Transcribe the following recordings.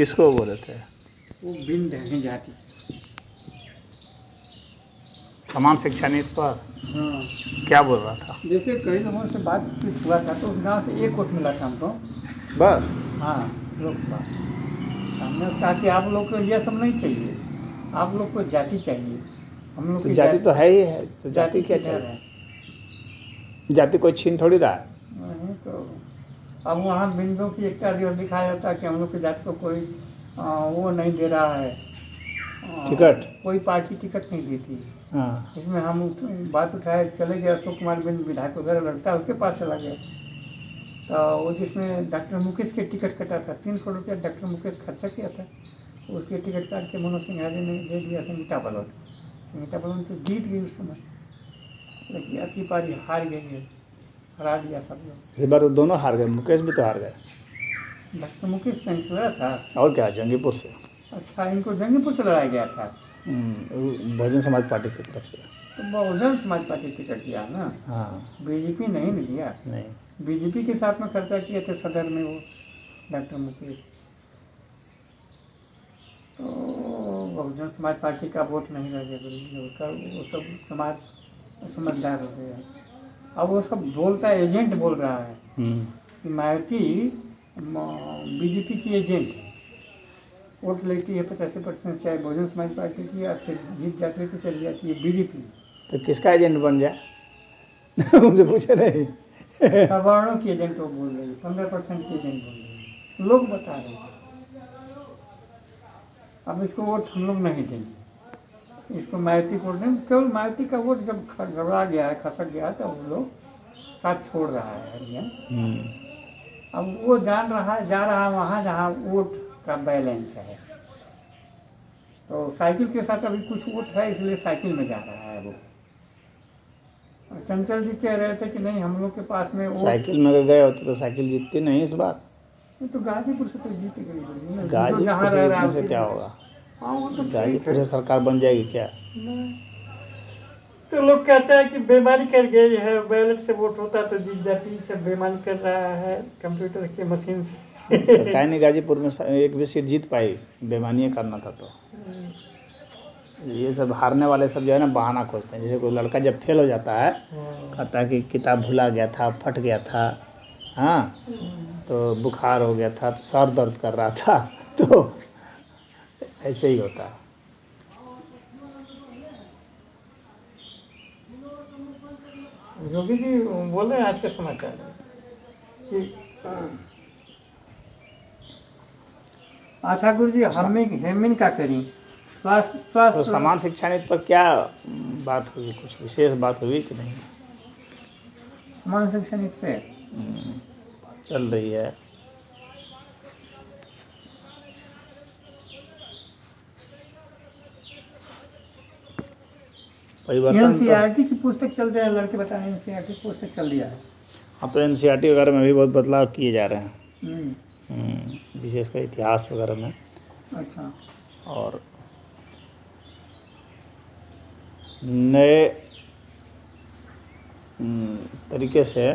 किसको बोले थे? वो भिन्न है जाति। समान शिक्षा नीति पर हाँ, क्या बोल रहा था? जैसे कई लोगों से बातचीत हुआ था तो उस गाँव से एक वोट मिला था हमको। बस हाँ, लोकसभा। हमने कहा कि आप लोग को ये सब नहीं चाहिए, आप लोग को जाति चाहिए। हम लोग तो की जाति तो है ही है, तो जाति क्या किधर चाहिए? है? जाति कोई छीन थोड़ी रहा है। नहीं तो अब वहाँ बिंदु की एकता दिवस दिखाया जाता है कि हम लोग की जाति को कोई वो नहीं दे रहा है, टिकट? कोई पार्टी टिकट नहीं देती। हाँ, इसमें हम बात उठाए, चले गए अशोक कुमार बिंद विधायक वगैरह लड़ता है, उसके पास चला गया। तो वो जिसमें डॉक्टर मुकेश के टिकट कटा था, 3 करोड़ रुपया डॉक्टर मुकेश खर्चा किया था, उसके टिकट काट के मनोज सिंह यादव ने दे दिया संगीता बलौत। संगीता बलौत तो जीत गई उस समय, लेकिन आपकी पार्टी हार गई है, हरा दिया सब लोग। इस बार तो दोनों हार गए, मुकेश भी तो हार गए। डॉक्टर मुकेश कहीं से लड़ा था? और क्या, जंगीपुर से। अच्छा, इनको जंगीपुर से लड़ाया गया था। बहुजन समाज पार्टी की तरफ से। तो बहुजन समाज पार्टी टिकट दिया ना, हाँ, बीजेपी नहीं न दिया। नहीं, बीजेपी के साथ में खर्चा किए थे सदर में वो डॉक्टर मुकेश। तो बहुजन समाज पार्टी का वोट नहीं लगे, वो सब समाज समझदार हो गया। अब वो सब बोलता है, एजेंट बोल रहा है कि मायावती बीजेपी की एजेंट है, वोट लेती है 85%, चाहे बहुजन समाज पार्टी की, या फिर जीत जाती है तो चली जाती है बीजेपी। तो किसका एजेंट बन जाए? उनसे पूछे नहीं। सवर्णों की एजेंट वो बोल रही है, 15% की एजेंट बोल रही है, लोग बता रहे हैं। अब इसको वोट हम लोग नहीं देंगे, इसको मायावती को देंगे। केवल मायावती का वोट जब घबरा गया है, खसक गया है, तो वो लोग साथ छोड़ रहा है हरियाणा। अब वो जान रहा है, जा रहा है वहाँ जहाँ वोट का बैलेंस है, तो साइकिल के साथ अभी कुछ वोट है, इसलिए साइकिल में जा रहा है वो। और चंचल जी कह रहे थे कि नहीं, हम लोग के पास में वोट। साइकिल में अगर गए होते तो साइकिल जीतती नहीं इस बार। तो गाजीपुर से तो जीत गई बड़ी ना, जो गाजीपुर जहाँ से रह रहा है जीतने से उसी क्या में। होगा? हाँ, वो तो ठीक गाजीपुर है। से सरकार बन जाएगी क्या? तो लोग कहते हैं कि बेईमानी कर गई है, बैलेट से वोट होता तो जीत जाती, सब बेईमानी कर रहा है कंप्यूटर की मशीन से। तो क्या नहीं, गाजीपुर में एक भी सीट जीत पाई, बेईमानी करना था तो। ये सब हारने वाले सब जो है ना, बहाना खोजते हैं। जैसे कोई लड़का जब फेल हो जाता है, कहता है कि किताब भुला गया था, फट गया था, हाँ, तो बुखार हो गया था, तो सर दर्द कर रहा था, तो ऐसे ही होता है। योगी जी बोल रहे हैं आज के समाचार में कि ठाकुर जी हेमिन का करी तो समान शिक्षा नीति पर क्या बात हुई? कुछ विशेष बात हुई कि नहीं? समान शिक्षा नीति पे चल रही है। एनसीईआरटी की पुस्तक चल रही है, लड़के बता रहे हैं एनसीईआरटी की पुस्तक चल दिया है। हाँ, तो एनसीईआरटी वगैरह में भी बहुत बदलाव किए जा रहे हैं, विशेषकर इतिहास वगैरह में। अच्छा। और नए तरीके से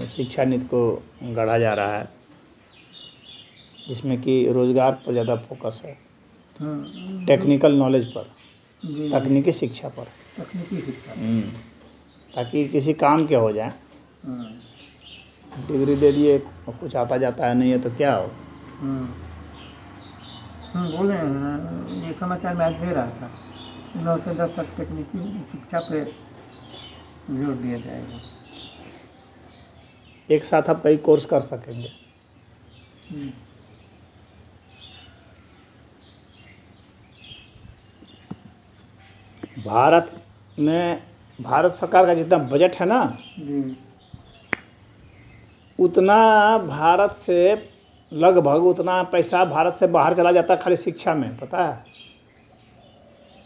शिक्षा नीति को गढ़ा जा रहा है, जिसमें कि रोजगार पर ज़्यादा फोकस है, टेक्निकल नॉलेज पर, तकनीकी शिक्षा पर, ताकि किसी काम के हो जाए। डिग्री दे दिए और कुछ आता जाता है नहीं है तो क्या हो। बोले ये समाचार मैं आज दे रहा था, 9 से 10 तक तकनीकी शिक्षा पे जोर दिया जाएगा। एक साथ आप कई कोर्स कर सकेंगे। भारत में, भारत सरकार का जितना बजट है ना, उतना भारत से लगभग उतना पैसा भारत से बाहर चला जाता है खाली शिक्षा में, पता है?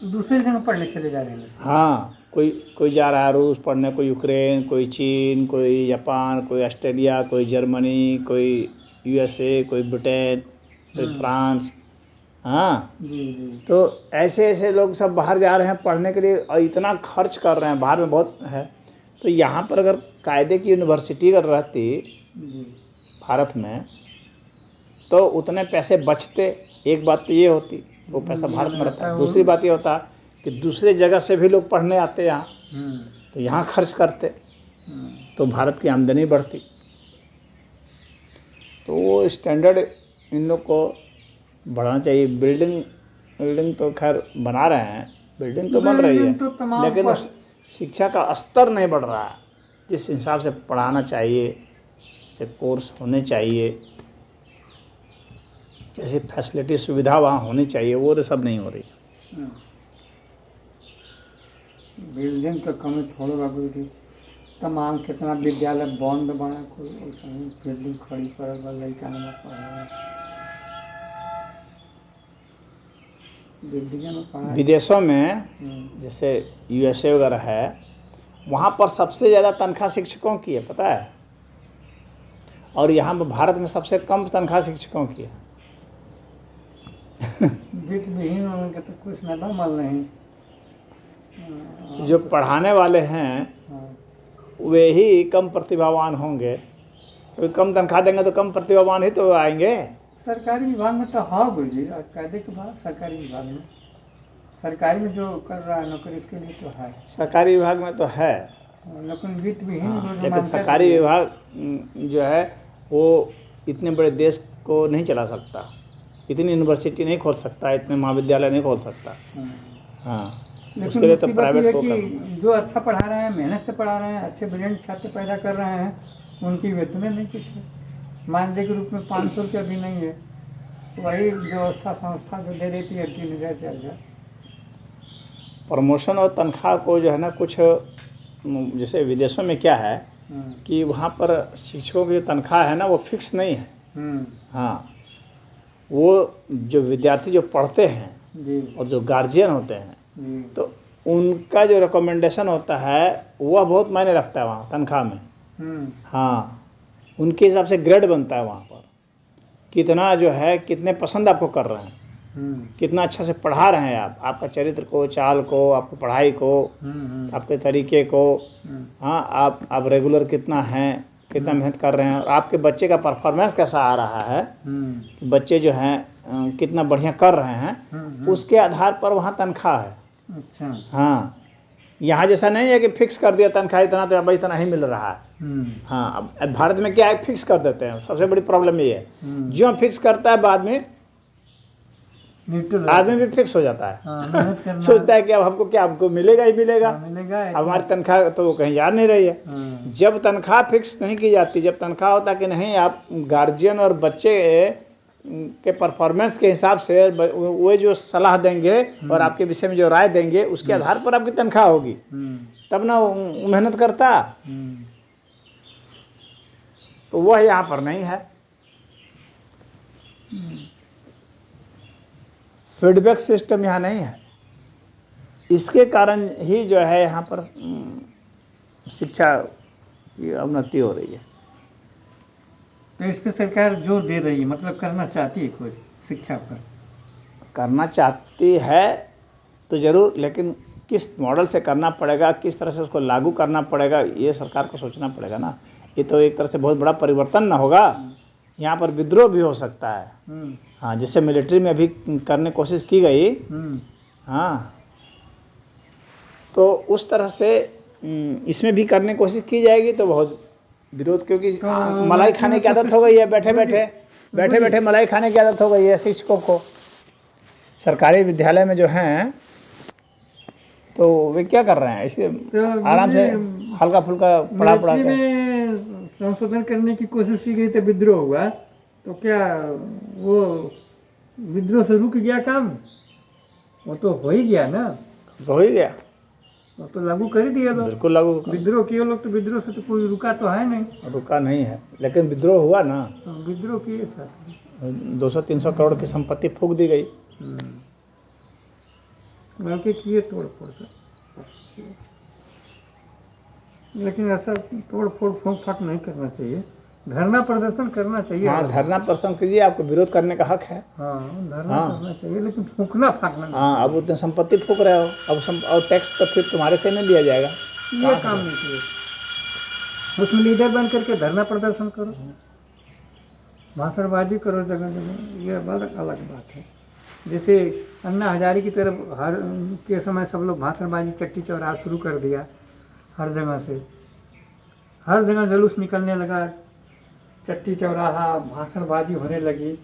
दूसरी जगह पढ़ने चले जा रहे हैं। हाँ, कोई जा रहा है रूस पढ़ने, कोई यूक्रेन, कोई चीन, कोई जापान, कोई ऑस्ट्रेलिया, कोई जर्मनी, कोई यूएसए, कोई ब्रिटेन, कोई फ्रांस। हाँ, तो ऐसे ऐसे लोग सब बाहर जा रहे हैं पढ़ने के लिए, और इतना खर्च कर रहे हैं, बाहर में बहुत है। तो यहाँ पर अगर कायदे की यूनिवर्सिटी अगर रहती भारत में, तो उतने पैसे बचते। एक बात तो ये होती, वो पैसा भारत में रहता है। दूसरी बात ये होता कि दूसरे जगह से भी लोग पढ़ने आते यहाँ, तो यहाँ खर्च करते, तो भारत की आमदनी बढ़ती। तो वो स्टैंडर्ड इन लोग को बढ़ाना चाहिए। बिल्डिंग तो खैर बना रहे हैं, बिल्डिंग तो बन रही है, लेकिन उस शिक्षा का स्तर नहीं बढ़ रहा है जिस हिसाब से पढ़ाना चाहिए, जैसे कोर्स होने चाहिए, जैसे फैसिलिटी सुविधा वहाँ होनी चाहिए, वो तो सब नहीं हो रही। बिल्डिंग तो कमी थोड़ी बाबू थी, तमाम कितना विद्यालय बंद बना, कोई बिल्डिंग खड़ी कर लड़का में पढ़ा। विदेशों में जैसे यूएसए वगैरह है, वहाँ पर सबसे ज़्यादा तनख्वाह शिक्षकों की है, पता है, और यहाँ पर भारत में सबसे कम तनख्वाह शिक्षकों की है। वित्तविहीन उनके तो कुछ न मल नहीं। जो पढ़ाने वाले हैं वे ही कम प्रतिभावान होंगे, कोई कम तनख्वाह देंगे तो कम प्रतिभावान ही तो आएंगे। सरकारी विभाग में तो हाँ बोलिए, कायदे के बाद सरकारी विभाग में, सरकारी में जो कर रहा है नौकरी उसके लिए तो है, सरकारी विभाग में तो है, लेकिन वित्तविहीन लेकिन सरकारी विभाग जो है वो इतने बड़े देश को नहीं चला सकता, इतनी यूनिवर्सिटी नहीं खोल सकता, इतने महाविद्यालय नहीं खोल सकता। हाँ, उसके लिए तो प्राइवेट को करना। जो अच्छा पढ़ा रहे हैं, मेहनत से पढ़ा रहे हैं, अच्छे ब्रिलियंट छात्र पैदा कर रहे हैं, उनकी वेतन नहीं कुछ है, मानदेय के रूप में 500 रुपया भी नहीं है, वही व्यवस्था संस्था जो दे देती है 3000 4000। प्रमोशन और तनख्वाह को जो है ना, कुछ जैसे विदेशों में क्या है कि वहाँ पर शिक्षकों की तनख्वाह है ना वो फिक्स नहीं है। हाँ, वो जो विद्यार्थी जो पढ़ते हैं और जो गार्जियन होते हैं, तो उनका जो रिकमेंडेशन होता है वह बहुत मायने रखता है वहाँ तनख्वाह में। हाँ, उनके हिसाब से ग्रेड बनता है वहाँ पर, कितना जो है, कितने पसंद आपको कर रहे हैं, कितना अच्छा से पढ़ा रहे हैं आप, आपका चरित्र को, चाल को, आपकी पढ़ाई को, आपके तरीके को। हाँ, आप रेगुलर कितना हैं, कितना मेहनत कर रहे हैं, और आपके बच्चे का परफॉर्मेंस कैसा आ रहा है, बच्चे जो हैं कितना बढ़िया कर रहे हैं, उसके आधार पर वहाँ तनख्वाह है। अच्छा। हाँ, यहाँ जैसा नहीं है कि फिक्स कर दिया तनख्वाह इतना तो अब इतना ही मिल रहा है। हाँ, अब भारत में क्या है, फिक्स कर देते हैं, सबसे बड़ी प्रॉब्लम ये है। जो फिक्स करता है बाद में आदमी भी फिक्स हो जाता है। सोचता है कि अब हमको क्या, हमको मिलेगा ही मिलेगा, हमारी तनख्वाह तो कहीं जा नहीं रही है। जब तनख्वाह फिक्स नहीं की जाती, जब तनख्वाह होता कि नहीं, आप गार्जियन और बच्चे के परफॉर्मेंस के हिसाब से वो जो सलाह देंगे और आपके विषय में जो राय देंगे उसके आधार पर आपकी तनख्वाह होगी, तब ना मेहनत करता। तो वह यहाँ पर नहीं है। फीडबैक सिस्टम यहाँ नहीं है, इसके कारण ही जो है यहाँ पर शिक्षा की अवनति हो रही है। तो इस पर सरकार जोर दे रही है, मतलब करना चाहती है, कुछ शिक्षा पर करना चाहती है तो ज़रूर, लेकिन किस मॉडल से करना पड़ेगा, किस तरह से उसको लागू करना पड़ेगा, ये सरकार को सोचना पड़ेगा ना। ये तो एक तरह से बहुत बड़ा परिवर्तन ना होगा, यहाँ पर विद्रोह भी हो सकता है। हाँ, जिससे मिलिट्री में अभी करने की कोशिश की गई। हाँ, तो उस तरह से इसमें भी करने की कोशिश की जाएगी तो बहुत विरोध, क्योंकि मलाई खाने की आदत हो गई है, बैठे बैठे मलाई खाने की आदत हो गई है शिक्षकों को। सरकारी विद्यालय में जो हैं तो वे क्या कर रहे हैं, इसे आराम से हल्का फुल्का पढ़ा के संशोधन करने की कोशिश की गई तो विद्रोह हुआ। तो क्या वो विद्रोह से रुक गया काम? वो तो हो ही गया ना, तो हो ही गया, वो तो लागू कर ही दिया लोग। बिल्कुल लागू। विद्रोह किए लोग, तो विद्रोह से तो कोई रुका तो है नहीं, रुका नहीं है, लेकिन विद्रोह हुआ ना। विद्रोह किए 200-300 करोड़ की संपत्ति फूंक दी गई। बल्कि किए तोड़ फोड़ से, लेकिन ऐसा तोड़ फोड़ फूंक फाक नहीं करना चाहिए, धरना प्रदर्शन करना चाहिए। हाँ, धरना प्रदर्शन कीजिए, आपको विरोध करने का हक है। हाँ, धरना करना चाहिए, लेकिन फूंकना फाकना नहीं। हाँ, अब उतने संपत्ति फूंक रहे हो, अब और टैक्स तो फिर तुम्हारे से नहीं लिया जाएगा, ये काम नहीं चाहिए। उसमें लीडर बन करके धरना प्रदर्शन करो, भाषणबाजी करो जगह जगह, ये अलग अलग बात है। जैसे अन्ना हजारे की तरफ हर के समय सब लोग भाषणबाजी चट्टी चौराहा शुरू कर दिया, हर जगह से, हर जगह जुलूस निकलने लगा, चट्टी चौराहा भाषणबाजी होने लगी।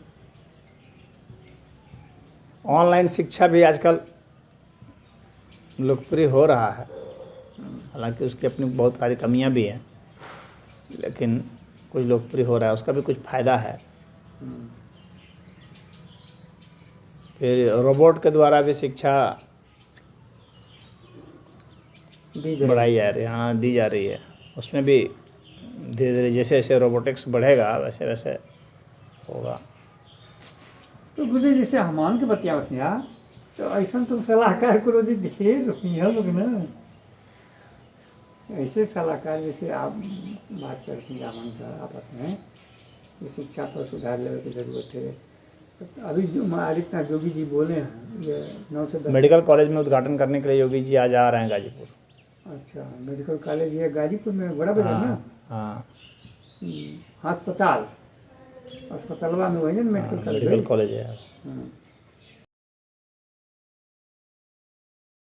ऑनलाइन शिक्षा भी आजकल लोकप्रिय हो रहा है, हालांकि उसकी अपनी बहुत सारी कमियां भी हैं, लेकिन कुछ लोकप्रिय हो रहा है, उसका भी कुछ फायदा है। फिर रोबोट के द्वारा भी शिक्षा बढ़ाई जा रही है, हाँ दी जा रही है। उसमें भी धीरे धीरे जैसे जैसे रोबोटिक्स बढ़ेगा वैसे वैसे होगा। तो गुरुजी जैसे हमान के बतिया तो ऐसा तो सलाहकार गुरुजी दिखे लोग ना, ऐसे सलाहकार जैसे आप बात करते हैं रामन का आपस में कि शिक्षा पर सुधार लेने की जरूरत है। तो अभी जो आदित्य योगी जी बोले हैं ये 9 से 10 मेडिकल कॉलेज में उद्घाटन करने के लिए योगी जी आज आ रहे हैं गाजीपुर। अच्छा, मेडिकल कॉलेज ये गाजीपुर में बड़ा बाजार ना। हाँ अस्पताल अस्पतालवा में वही ना मेडिकल कॉलेज मेडिकल कॉलेज है।